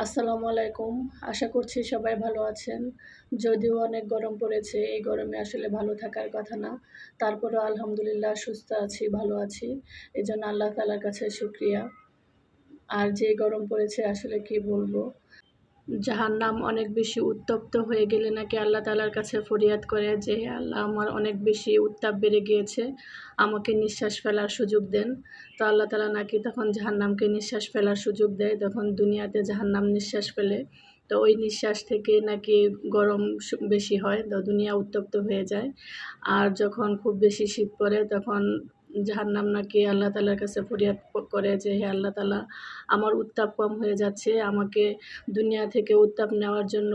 আসসালামু আলাইকুম। আশা করছি সবাই ভালো আছেন। যদিও অনেক গরম পড়েছে, এই গরমে আসলে ভালো থাকার কথা না। তারপরেও আলহামদুলিল্লাহ সুস্থ আছি, ভালো আছি। এজন্য আল্লাহ তাআলার কাছে শুকরিয়া। আর যে গরম পড়েছে আসলে কি বলবো? জাহান্নাম অনেক বেশি উত্তপ্ত হয়ে গেলে নাকি আল্লাহ তাআলার কাছে ফরিয়াদ করে যে, "আল্লাহ আমার অনেক বেশি উত্তাপ বেড়ে গিয়েছে। আমাকে নিঃশ্বাস ফেলার সুযোগ দেন।" তো আল্লাহ তাআলা নাকি তখন জাহান্নামকে নিঃশ্বাস ফেলার সুযোগ দেয়। তখন দুনিয়াতে জাহান্নাম নিঃশ্বাস ফেলে। তো ওই নিঃশ্বাস থেকে নাকি গরম বেশি হয়। তো দুনিয়া উত্তপ্ত হয়ে যায়। আর যখন খুব বেশি শীত পড়ে তখন জাহান্নাম নাকি আল্লাহ তাআলার কাছে ফরিয়াদ করে যে, "হে আল্লাহ তাআলা, আমার উত্তাপ কম হয়ে যাচ্ছে। আমাকে দুনিয়া থেকে উত্তাপ নেওয়ার জন্য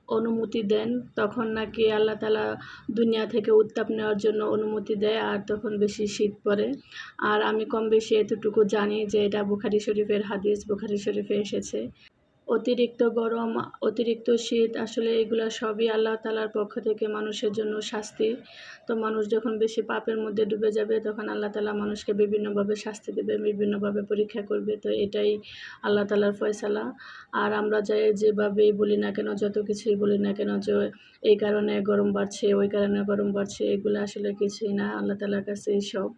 অনুমতি দেন।" তখন নাকি আল্লাহ তাআলা দুনিয়া থেকে উত্তাপ নেওয়ার জন্য অনুমতি দেয় আর তখন বেশি শীত পড়ে। আর আমি কম বেশি এতটুকু জানি যে এটা বুখারী শরীফের হাদিস, বুখারী শরীফে এসেছে। অতিরিক্ত গরম, অতিরিক্ত শীত আসলে এগুলা সবই আল্লাহ তাআলার পক্ষ থেকে মানুষের জন্য শাস্তি। তো মানুষ যখন বেশি পাপের মধ্যে ডুবে যাবে তখন আল্লাহ তাআলা মানুষকে বিভিন্নভাবে শাস্তি দেবে, বিভিন্নভাবে পরীক্ষা করবে। তো এটাই আল্লাহ তাআলার ফয়সালা। আর আমরা যেভাবেই বলি না কেন, যত কিছুই বলি না কেন যে এই কারণে গরম বাড়ছে, ওই কারণে গরম বাড়ছে, এগুলা আসলে কিছুই না। আল্লাহ তাআলার কাছেই সব।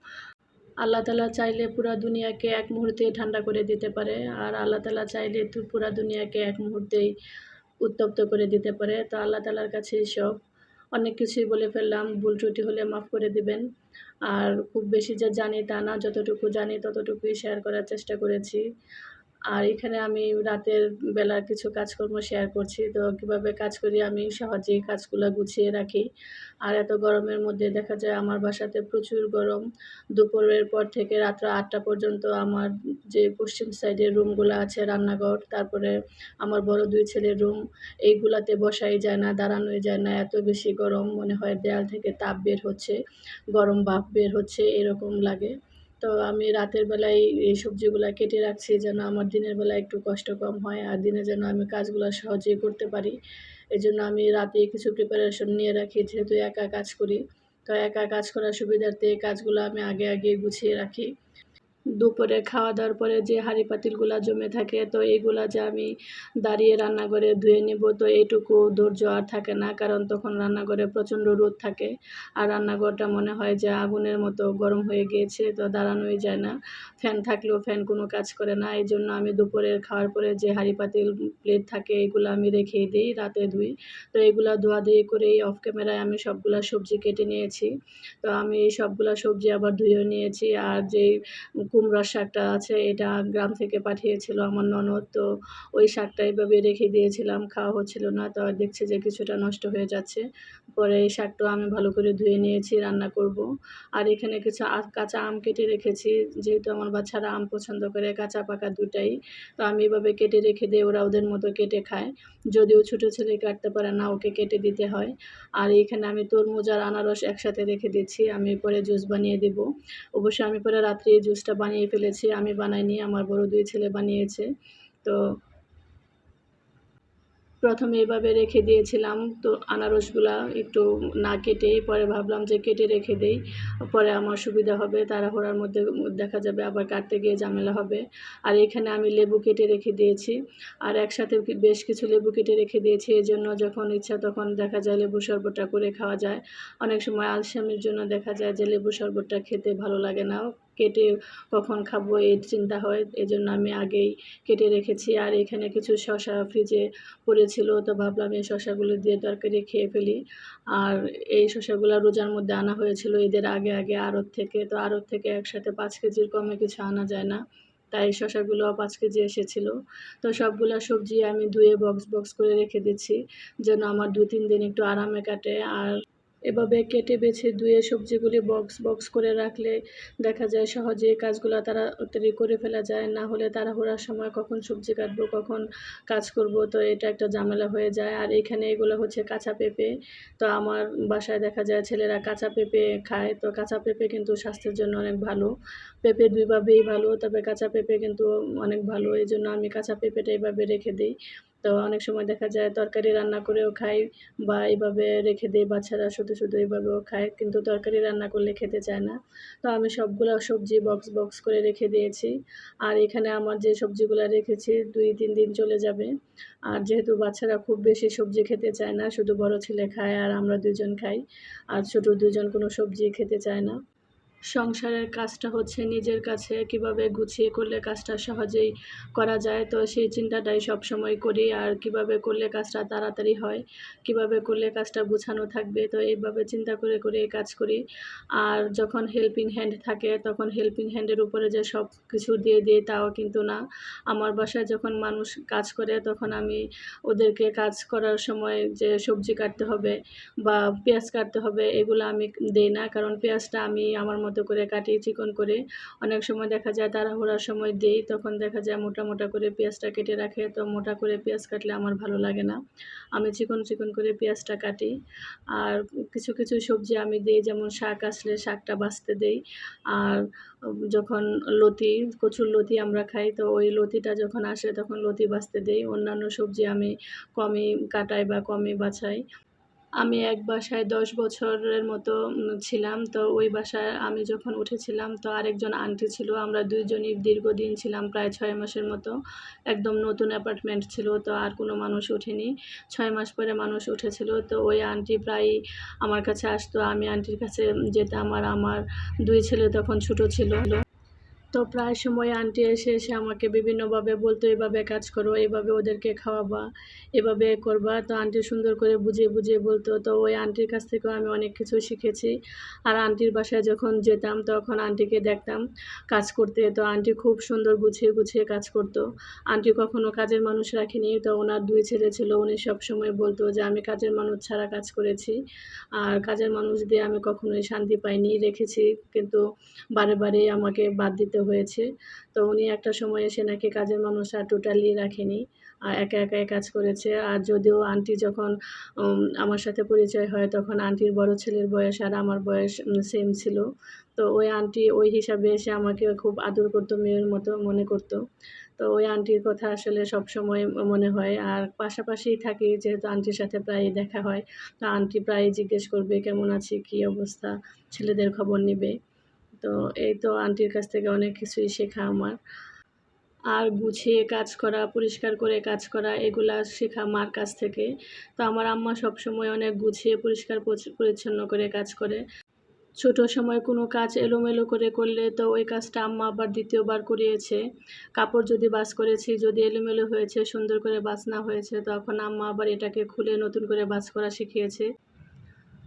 আল্লাহ তাআলা চাইলে পুরা দুনিয়াকে এক মুহূর্তেই ঠান্ডা করে দিতে পারে। আর আল্লাহ তাআলা চাইলে পুরা দুনিয়াকে এক মুহূর্তেই উত্তপ্ত করে দিতে পারে। তো আল্লাহ তাআলার কাছেই সব। অনেক কিছুই বলে ফেললাম। ভুল ত্রুটি হলে মাফ করে দিবেন। আর খুব বেশি যে জানি তা না। যতটুকু জানি ততটুকুই শেয়ার করার চেষ্টা করেছি। আর এখানে আমি রাতের বেলার কিছু কাজকর্ম শেয়ার করছি। তো কিভাবে কাজ করি আমি সহজেই কাজগুলা গুছিয়ে রাখি। আর এত গরমের মধ্যে দেখা যায় আমার বাসাতে প্রচুর গরম। দুপুরের পর থেকে রাত্র ৮ঃ০০ পর্যন্ত আমার যে পশ্চিম সাইডের রুমগুলা আছে রান্নাঘর, তারপরে আমার বড় ২ ছেলের রুম, এইগুলাতে বসাই যায় না, দাঁড়ানোই যায় না। এত বেশি গরম মনে হয় দেয়াল থেকে তাপ বের হচ্ছে, গরম ভাপ বের হচ্ছে এরকম লাগে। তো আমি রাতের বেলায় এই সবজিগুলা কেটে রাখছি যেন আমার দিনের বেলায় একটু কষ্ট কম হয় আর দিনে যেন আমি কাজগুলা সহজেই করতে পারি। এজন্য আমি রাতেই কিছু প্রিপারেশন নিয়ে রাখি যেহেতু একা কাজ করি। তো একা কাজ করার সুবিধার্থে কাজগুলো আমি আগে গুছিয়ে রাখি। দুপুরে খাওয়া-দাওয়ার পরে যে হাঁড়ি-পাতিলগুলা জমে থাকে তো এগুলা যে আমি দাঁড়িয়ে রান্নাঘরে ধুয়ে নিব তো এইটুকু ধৈর্য আর থাকে না। কারণ তখন রান্নাঘরে প্রচণ্ড রোদ থাকে। আর রান্নাঘরটা মনে হয় যে আগুনের মতো গরম হয়ে গিয়েছে তো দাঁড়ানোই যায় না। ফ্যান থাকলেও ফ্যান কোনো কাজ করে না। এজন্য আমি দুপুরের খাওয়ার পরে যে হাঁড়ি-পাতিল, প্লেট থাকে এগুলো আমি রেখেই দেই, রাতে ধুই। তো এগুলা ধোয়াধুয়ি করেই অফ ক্যামেরায় আমি সবগুলা সবজি কেটে নিয়েছি। তো আমি এই সবগুলা সবজি আবার ধুয়েও নিয়েছি। আর যেই কুমড়ার শাকটা আছে এটা গ্রাম থেকে পাঠিয়েছিল আমার ননদ। তো ওই শাকটা এভাবে রেখে দিয়েছিলাম, খাওয়া হচ্ছিল না। তো দেখছি যে কিছুটা নষ্ট হয়ে যাচ্ছে। পরে এই শাকটাও আমি ভালো করে ধুয়ে নিয়েছি, রান্না করব। আর এখানে কিছু কাঁচা আম কেটে রেখেছি। যেহেতু আমার বাচ্চারা আম পছন্দ করে, কাঁচা পাকা দুটাই। তো আমি এভাবে কেটে রেখে দেই, ওরা ওদের মতো কেটে খায়। যদিও ছোট ছেলে কাটতে পারে না, ওকে কেটে দিতে হয়। আর এখানে আমি তরমুজ আর আনারস একসাথে রেখে দিচ্ছি। আমি পরে জুস বানিয়ে দিব। অবশ্য আমি পরে রাত্রে এই জুসটা বানিয়ে ফেলেছি। আমি বানাইনি, আমার বড় ২ ছেলে বানিয়েছে। তো ১ম এ এভাবে রেখে দিয়েছিলাম তো আনারসগুলা একটু না কেটেই পরে ভাবলাম যে কেটে রেখে দেই। পরে আমার সুবিধা হবে। তাড়াহুড়ার মধ্যে দেখা যাবে আবার কাটতে গিয়ে ঝামেলা হবে। আর এখানে আমি লেবু কেটে রেখে দিয়েছি। আর একসাথে বেশ কিছু লেবু কেটে রেখে দিয়েছি। এজন্য যখন ইচ্ছা তখন দেখা যায় লেবুর শরবতটা করে খাওয়া যায়। অনেক সময় আলসেমির জন্য দেখা যায় যে লেবুর শরবতটা খেতে ভালো লাগে না। কেটে কখন খাবো এই চিন্তা হয়। এজন্য আমি আগেই কেটে রেখেছি। আর এখানে কিছু শসা ফ্রিজে পড়েছিল তো ভাবলাম এই শসাগুলো দিয়ে তরকারি খেয়ে ফেলি। আর এই শসাগুলা রোজার মধ্যে আনা হয়েছিল ঈদের আগে আড়ত থেকে। তো আড়ত থেকে একসাথে ৫ কেজির কমে কিছু আনা যায় না। তাই শসাগুলোও ৫ কেজি এসেছিল। তো সবগুলা সবজি আমি ধুয়ে বক্স করে রেখে দিচ্ছি যেন আমার ২-৩ দিন একটু আরামে কাটে। আর এভাবে কেটে বেছে ধুয়ে সবজিগুলি বক্স করে রাখলে দেখা যায় সহজেই কাজগুলা তাড়াতাড়ি করে ফেলা যায়। না হলে তাড়াহুড়ার সময় কখন সবজি কাটবো, কখন কাজ করব তো এটা একটা ঝামেলা হয়ে যায়। আর এখানে এগুলো হচ্ছে কাঁচা পেঁপে। তো আমার বাসায় দেখা যায় ছেলেরা কাঁচা পেঁপে খায়। তো কাঁচা পেঁপে কিন্তু স্বাস্থ্যের জন্য অনেক ভালো। পেঁপে ২ ভাবেই ভালো, তবে কাঁচা পেঁপে কিন্তু অনেক ভালো। এজন্য আমি কাঁচা পেঁপেটা এভাবে রেখে দেই। তো অনেক সময় দেখা যায় তরকারি রান্না করেও খাই বা এভাবে রেখে দেই, বাচ্চারা শুধু এভাবেও খায়। কিন্তু তরকারি রান্না করলে খেতে চায় না। তো আমি সবগুলা সবজি বক্স করে রেখে দিয়েছি। আর এখানে আমার যে সবজিগুলা রেখেছি ২-৩ দিন চলে যাবে। আর যেহেতু বাচ্চারা খুব বেশি সবজি খেতে চায় না, শুধু বড় ছেলে খায় আর আমরা ২ জন খাই। আর ছোট ২ জন কোনো সবজি খেতে চায় না। সংসারের কাজটা হচ্ছে নিজের কাছে কিভাবে গুছিয়ে করলে কাজটা সহজেই করা যায়। তো সেই চিন্তাটাই সবসময় করি। আর কিভাবে করলে কাজটা তাড়াতাড়ি হয়, কিভাবে করলে কাজটা গুছানো থাকবে। তো এইভাবে চিন্তা করে কাজ করি। আর যখন হেল্পিং হ্যান্ড থাকে তখন হেল্পিং হ্যান্ডের উপরে যে সবকিছু দিয়ে দিই তাও কিন্তু না। আমার বাসায় যখন মানুষ কাজ করে তখন আমি ওদেরকে কাজ করার সময় যে সবজি কাটতে হবে বা পেঁয়াজ কাটতে হবে এগুলা আমি দেই না। কারণ পেঁয়াজটা আমি আমার মতো করে কাটি চিকন করে। অনেক সময় দেখা যায় তাড়াহুড়ার সময় দেই, তখন দেখা যায় মোটা করে পেঁয়াজটা কেটে রাখে। তো মোটা করে পেঁয়াজ কাটলে আমার ভালো লাগে না। আমি চিকন করে পেঁয়াজটা কাটি। আর কিছু সবজি আমি দেই, যেমন শাক আসলে শাকটা বাছতে দেই। আর যখন লতি, কচুর লতি আমরা খাই, তো ওই লতিটা যখন আসে তখন লতি বাছতে দেই। অন্যান্য সবজি আমি কমই কাটাই বা কমই বাছাই। আমি এক বাসায় ১০ বছরের মতো ছিলাম। তো ওই বাসায় আমি যখন উঠেছিলাম তো আরেকজন আন্টি ছিল। আমরা ২ জনই দীর্ঘদিন ছিলাম, প্রায় ৬ মাসের মতো। একদম নতুন অ্যাপার্টমেন্ট ছিল, তো আর কোনো মানুষ ওঠেনি। ৬ মাস পরে মানুষ উঠেছিল। তো ওই আন্টি প্রায়ই আমার কাছে আসতো। আমি আন্টির কাছে যেতাম। আর আমার ২ ছেলে তখন ছোট ছিল। তো প্রায় সময় আন্টি এসে আমাকে বিভিন্নভাবে বলতো, "এভাবে কাজ করো, এভাবে ওদেরকে খাওয়াবা, এভাবে করবা।" তো আন্টি সুন্দর করে বুঝিয়ে বলতো। তো ওই আন্টির কাছ থেকেও আমি অনেক কিছু শিখেছি। আর আন্টির বাসায় যখন যেতাম তখন আন্টিকে দেখতাম কাজ করতে। তো আন্টি খুব সুন্দর গুছিয়ে কাজ করতো। আন্টি কখনো কাজের মানুষ রাখেনি। তো উনার ২ ছেলে ছিল। উনি সবসময় বলতো যে, "আমি কাজের মানুষ ছাড়া কাজ করেছি। আর কাজের মানুষ দিয়ে আমি কখনোই শান্তি পাইনি। রেখেছি কিন্তু বারে আমাকে বাদ দিতে হয়েছে।" তো উনি একটা সময় এসে নাকি কাজের মানুষ আর টোটালি রাখেনি। একাই কাজ করেছে। আর যদিও আন্টি যখন আমার সাথে পরিচয় হয় তখন আন্টির বড় ছেলের বয়স আর আমার বয়স সেম ছিল। তো ওই আন্টি ওই হিসাবে এসে আমাকে খুব আদর করতো, মেয়ের মতো মনে করতো। তো ওই আন্টির কথা আসলে সবসময় মনে হয়। আর পাশাপাশিই থাকি যেহেতু আন্টির সাথে প্রায়ই দেখা হয়। তো আন্টি প্রায়ই জিজ্ঞেস করবে, "কেমন আছি? কী অবস্থা?" ছেলেদের খবর নিবে। তো এই তো আন্টির কাছ থেকে অনেক কিছুই শেখা আমার। আর গুছিয়ে কাজ করা, পরিষ্কার করে কাজ করা এগুলা শেখা মার কাছ থেকে। তো আমার আম্মা সবসময় অনেক গুছিয়ে পরিষ্কার পরিচ্ছন্ন করে কাজ করে। ছোট সময় কোনো কাজ এলোমেলো করে করলে তো ওই কাজটা আম্মা আবার ২য় বার করিয়েছে। কাপড় যদি ভাঁজ করেছি, যদি এলোমেলো হয়েছে, সুন্দর করে ভাঁজ না হয়েছে, তখন আম্মা আবার এটাকে খুলে নতুন করে ভাঁজ করা শিখিয়েছে।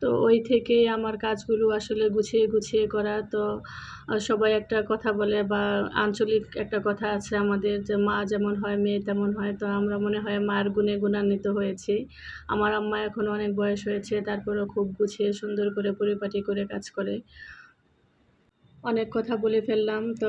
তো ওই থেকেই আমার কাজগুলো আসলে গুছিয়ে করা। তো সবাই একটা কথা বলে বা আঞ্চলিক একটা কথা আছে আমাদের যে, "মা যেমন হয় মেয়ে তেমন হয়।" তো আমরা মনে হয় মার গুণে গুণান্বিত হয়েছি। আমার আম্মা এখন অনেক বয়স হয়েছে, তারপরেও খুব গুছিয়ে সুন্দর করে পরিপাটি করে কাজ করে। অনেক কথা বলে ফেললাম। তো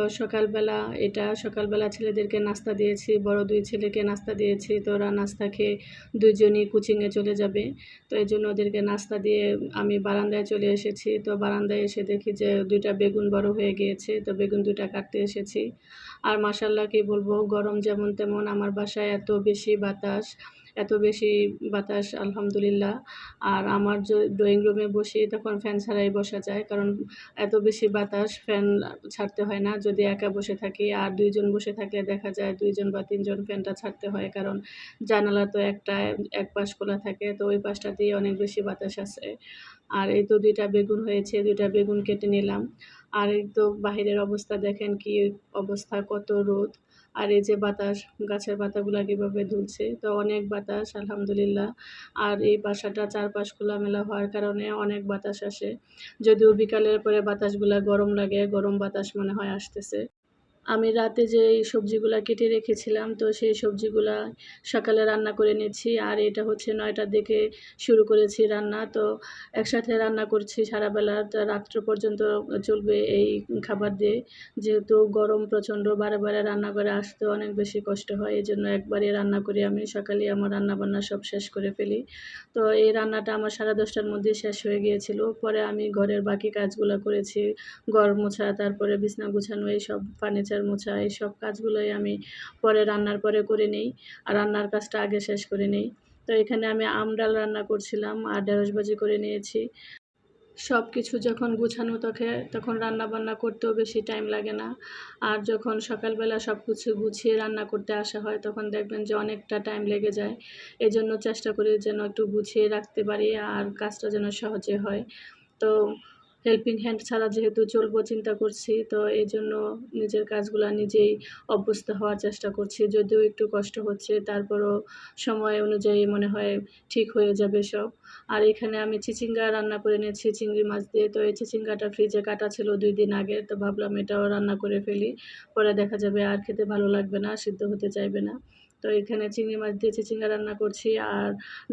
সকালবেলা ছেলেদেরকে নাস্তা দিয়েছি। বড় ২ ছেলেকে নাস্তা দিয়েছি। তো ওরা নাস্তা খেয়ে ২ জনই কোচিংয়ে চলে যাবে। তো এজন্য ওদেরকে নাস্তা দিয়ে আমি বারান্দায় চলে এসেছি। তো বারান্দায় এসে দেখি যে ২ টা বেগুন বড় হয়ে গিয়েছে। তো বেগুন ২ টা কাটতে এসেছি। আর মাশাআল্লাহ কি বলবো, গরম যেমন তেমন আমার বাসায় এত বেশি বাতাস আলহামদুলিল্লাহ। আর আমার ড্রয়িং রুমে বসি তখন ফ্যান ছাড়াই বসা যায়। কারণ এত বেশি বাতাস, ফ্যান ছাড়তে হয় না যদি একা বসে থাকি। আর ২ জন বসে থাকলে দেখা যায় ২ জন বা ৩ জন ফ্যানটা ছাড়তে হয়। কারণ জানালা তো এক পাশ খোলা থাকে। তো ওই পাশটা দিয়ে অনেক বেশি বাতাস আসে। আর এই তো ২ টা বেগুন হয়েছে, ২ টা বেগুন কেটে নিলাম। আর এই তো বাহিরের অবস্থা দেখেন কি অবস্থা, কত রোদ। আর এই যে বাতাস, গাছের পাতাগুলা কিভাবে দুলছে। তো অনেক বাতাস আলহামদুলিল্লাহ। আর এই বাসাটা চারপাশ খোলামেলা হওয়ার কারণে অনেক বাতাস আসে। যদিও বিকালের পরে বাতাসগুলা গরম লাগে, গরম বাতাস মনে হয় আসতেছে। আমি রাতে যে এই সবজিগুলা কেটে রেখেছিলাম, তো সেই সবজিগুলা সকালে রান্না করে নিচ্ছি। আর এটা হচ্ছে ৯ টার দিকে শুরু করেছি রান্না। তো একসাথে রান্না করছি সারাবেলা। তো রাত্র পর্যন্ত চলবে এই খাবার দিয়ে। যেহেতু গরম প্রচণ্ড, বারে রান্নাঘরে আসতে অনেক বেশি কষ্ট হয়। এজন্য একবারে রান্না করি আমি। সকালেই আমার রান্নাবান্না সব শেষ করে ফেলি। তো এই রান্নাটা আমার ১০:৩০ টার মধ্যেই শেষ হয়ে গিয়েছিল। পরে আমি ঘরের বাকি কাজগুলা করেছি। ঘর মোছা, তারপরে বিছনা গুছানো, এইসব ফার্নিচার আচার মোছা এইসব কাজগুলোই আমি পরে রান্নার পরে করে নেই। আর রান্নার কাজটা আগে শেষ করে নেই। তো এখানে আমি ডাল রান্না করছিলাম আর ঢেঁড়স ভাজি করে নিয়েছি। সবকিছু যখন গুছানো থাকে তখন রান্নাবান্না করতেও বেশি টাইম লাগে না। আর যখন সকালবেলা সবকিছু গুছিয়ে রান্না করতে আসা হয় তখন দেখবেন যে অনেকটা টাইম লেগে যায়। এজন্য চেষ্টা করি যেন একটু গুছিয়ে রাখতে পারি আর কাজটা যেন সহজে হয়। তো হেল্পিং হ্যান্ড ছাড়া যেহেতু চলবো চিন্তা করছি, তো এজন্য নিজের কাজগুলা নিজেই অভ্যস্ত হওয়ার চেষ্টা করছি। যদিও একটু কষ্ট হচ্ছে, তারপরও সময় অনুযায়ী মনে হয় ঠিক হয়ে যাবে সব। আর এখানে আমি চিচিঙ্গা রান্না করে নিয়েছি চিংড়ি মাছ দিয়ে। তো এই চিচিঙ্গাটা ফ্রিজে কাটা ছিল ২ দিন আগে। তো ভাবলাম এটাও রান্না করে ফেলি। পরে দেখা যাবে আর খেতে ভালো লাগবে না, সিদ্ধ হতে চাইবে না। তো এখানে চিংড়ি মাছ দিয়ে চিচিঙ্গা রান্না করছি। আর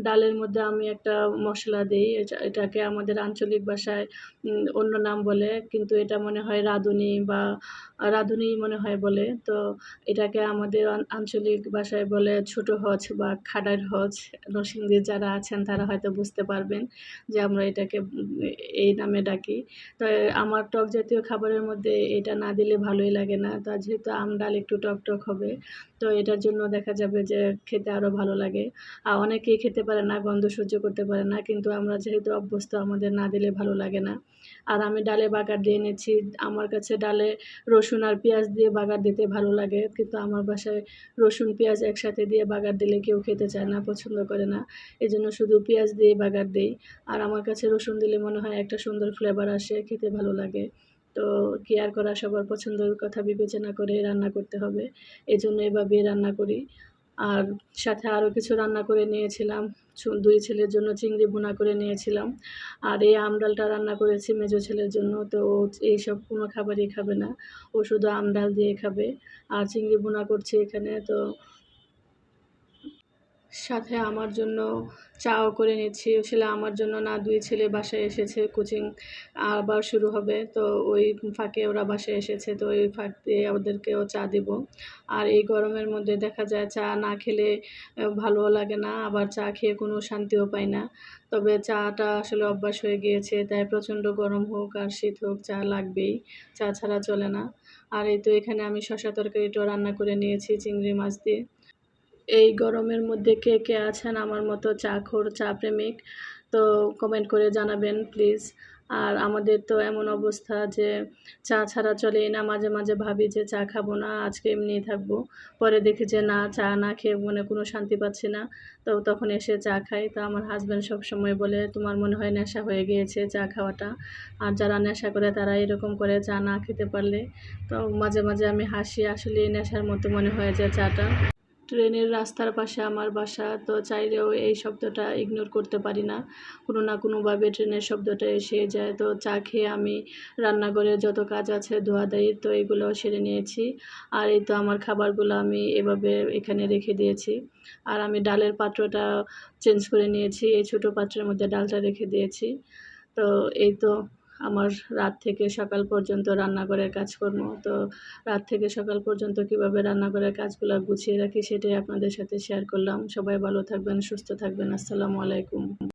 ডালের মধ্যে আমি একটা মসলা দেই। এটাকে আমাদের আঞ্চলিক ভাষায় অন্য নাম বলে। কিন্তু এটা মনে হয় রাঁধুনি বা রাঁধুনিই মনে হয় বলে। তো এটাকে আমাদের আঞ্চলিক ভাষায় বলে ছোট হজ বা খাডার হজ। নরসিংদীর যারা আছেন তারা হয়তো বুঝতে পারবেন যে আমরা এটাকে এই নামে ডাকি। তো আমার টক জাতীয় খাবারের মধ্যে এটা না দিলে ভালোই লাগে না। তা যেহেতু ডাল একটু টক হবে, তো এটার জন্য দেখা যাবে যে খেতে আরও ভালো লাগে। অনেকেই খেতে পারে না, গন্ধ সহ্য করতে পারে না। কিন্তু আমরা যেহেতু অভ্যস্ত আমাদের না দিলে ভালো লাগে না। আর আমি ডালে বাগার দিয়ে নিচ্ছি। আমার কাছে ডালে রসুন আর পেঁয়াজ দিয়ে বাগার দিতে ভালো লাগে। কিন্তু আমার বাসায় রসুন, পেঁয়াজ একসাথে দিয়ে বাগার দিলে কেউ খেতে চায় না, পছন্দ করে না। এজন্য শুধু পেঁয়াজ দিয়েই বাগার দেই। আর আমার কাছে রসুন দিলে মনে হয় একটা সুন্দর ফ্লেভার আসে, খেতে ভালো লাগে। তো কি আর করা, সবার পছন্দের কথা বিবেচনা করে রান্না করতে হবে। এজন্য এভাবেই রান্না করি। আর সাথে আরও কিছু রান্না করে নিয়েছিলাম। ২ ছেলের জন্য চিংড়ি ভুনা করে নিয়েছিলাম। আর এই ডালটা রান্না করেছি মেজো ছেলের জন্য। তো ও এইসব কোনো খাবারই খাবে না। ও শুধু ডাল দিয়ে খাবে। আর চিংড়ি ভুনা করছি এখানে। তো সাথে আমার জন্য চাও করে নিচ্ছি। আসলে আমার জন্য না, ২ ছেলে বাসায় এসেছে, কোচিং আবার শুরু হবে। তো ওই ফাঁকে ওরা বাসায় এসেছে। তো ওই ফাঁক দিয়ে ওদেরকেও চা দিব। আর এই গরমের মধ্যে দেখা যায় চা না খেলে ভালোও লাগে না, আবার চা খেয়ে কোনো শান্তিও পাই না। তবে চাটা আসলে অভ্যাস হয়ে গিয়েছে, তাই প্রচণ্ড গরম হোক আর শীত হোক চা লাগবেই। চা ছাড়া চলে না। আর এই তো এখানে আমি শসা তরকারিটাও রান্না করে নিয়েছি চিংড়ি মাছ দিয়ে। এই গরমের মধ্যে কে আছেন আমার মতো চাখোর, চা প্রেমিক? তো কমেন্ট করে জানাবেন প্লিজ। আর আমাদের তো এমন অবস্থা যে চা ছাড়া চলেই না। মাঝে ভাবি যে চা খাবো না, আজকে এমনিই থাকবো। পরে দেখি যে না, চা না খেয়ে মনে কোনো শান্তি পাচ্ছি না। তো তখন এসে চা খাই। তো আমার হাসব্যান্ড সবসময় বলে, "তোমার মনে হয় নেশা হয়ে গিয়েছে চা খাওয়াটা। আর যারা নেশা করে তারা এরকম করে চা না খেতে পারলে।" তো মাঝে আমি হাসি। আসলেই নেশার মতো মনে হয় যে চাটা। ট্রেনের রাস্তার পাশে আমার বাসা। তো চাইলেও এই শব্দটা ইগনোর করতে পারি না। কোনো না কোনোভাবে ট্রেনের শব্দটা এসেই যায়। তো চা খেয়ে আমি রান্নাঘরের যত কাজ আছে ধোয়াধাই তো এগুলোও সেরে নিয়েছি। আর এই তো আমার খাবারগুলো আমি এভাবে এখানে রেখে দিয়েছি। আর আমি ডালের পাত্রটা চেঞ্জ করে নিয়েছি। এই ছোটো পাত্রের মধ্যে ডালটা রেখে দিয়েছি। তো এই তো আমার রাত থেকে সকাল পর্যন্ত রান্নাঘরের কাজকর্ম। তো রাত থেকে সকাল পর্যন্ত কীভাবে রান্নাঘরের কাজগুলা গুছিয়ে রাখি সেটাই আপনাদের সাথে শেয়ার করলাম। সবাই ভালো থাকবেন, সুস্থ থাকবেন। আসসালামু আলাইকুম।